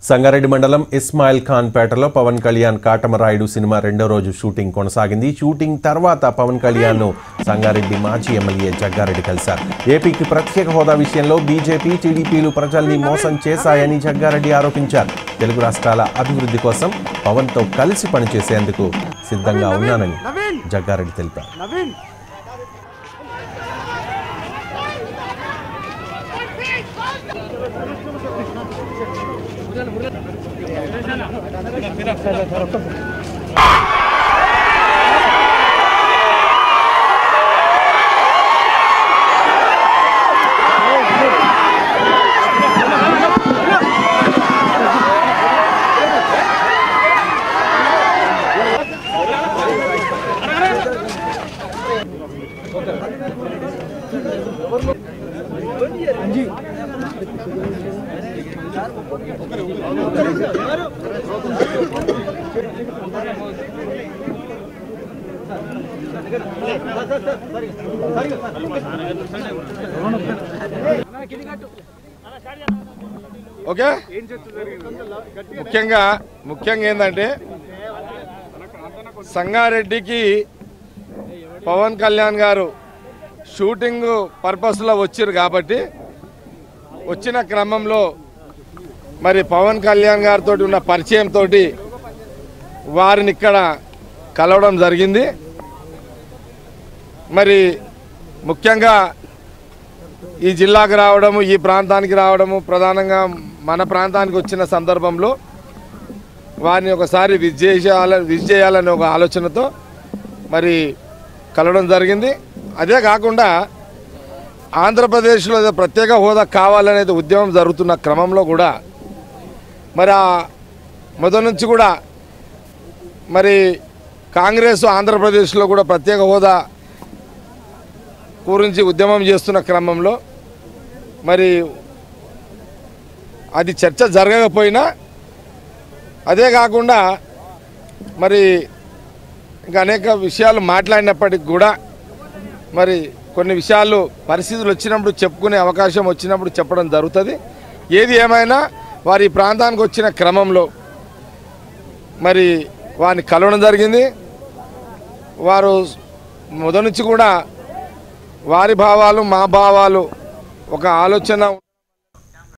సంగారెడ్డి మండలం ఇస్మాయిల్ ఖాన్ పేటలో పవన్ కళ్యాణ్ కాటమరాయుడు సినిమా రెండో రోజు షూటింగ్ కొనసాగింది. షూటింగ్ తర్వాత పవన్ కళ్యాణ్ ను సంగారెడ్డి మాజీ ఎమ్మెల్యే జగ్గారెడ్డి కలిశారు. ఏపీకి ప్రత్యేక హోదా విషయంలో బీజేపీ, టీడీపీలు ప్రజల్ని మోసం చేశాయని జగ్గారెడ్డి ఆరోపించారు. తెలుగు రాష్ట్రాల అభివృద్ధి కోసం పవన్ తో కలిసి పనిచేసేందుకు సిద్ధంగా ఉన్నానని జగ్గారెడ్డి తెలిపారు. ఓకే, ముఖ్యంగా ఏంటంటే సంగారెడ్డికి పవన్ కళ్యాణ్ గారు షూటింగ్ పర్పస్లో వచ్చారు కాబట్టి వచ్చిన క్రమంలో మరి పవన్ కళ్యాణ్ గారితో ఉన్న పరిచయంతో వారిని ఇక్కడ కలవడం జరిగింది. మరి ముఖ్యంగా ఈ జిల్లాకు రావడము, ఈ ప్రాంతానికి రావడము, ప్రధానంగా మన ప్రాంతానికి వచ్చిన సందర్భంలో వారిని ఒకసారి విజిట్ చేయాలనే ఒక ఆలోచనతో మరి కలవడం జరిగింది. అదే కాకుండా ఆంధ్రప్రదేశ్లో ప్రత్యేక హోదా కావాలనేది ఉద్యమం జరుగుతున్న క్రమంలో కూడా మరి మొదటి నుంచి కూడా మరి కాంగ్రెస్ ఆంధ్రప్రదేశ్లో కూడా ప్రత్యేక హోదా గురించి ఉద్యమం చేస్తున్న క్రమంలో మరి అది చర్చ జరగకపోయినా, అదే కాకుండా మరి ఇంకా అనేక విషయాలు మాట్లాడినప్పటికి కూడా మరి కొన్ని విషయాలు పరిస్థితులు వచ్చినప్పుడు చెప్పుకునే అవకాశం వచ్చినప్పుడు చెప్పడం జరుగుతుంది. ఏది ఏమైనా వారి ప్రాంతానికి వచ్చిన క్రమంలో మరి వారిని కలవడం జరిగింది. వారు మొదటి నుంచి కూడా వారి భావాలు మా భావాలు ఒక ఆలోచన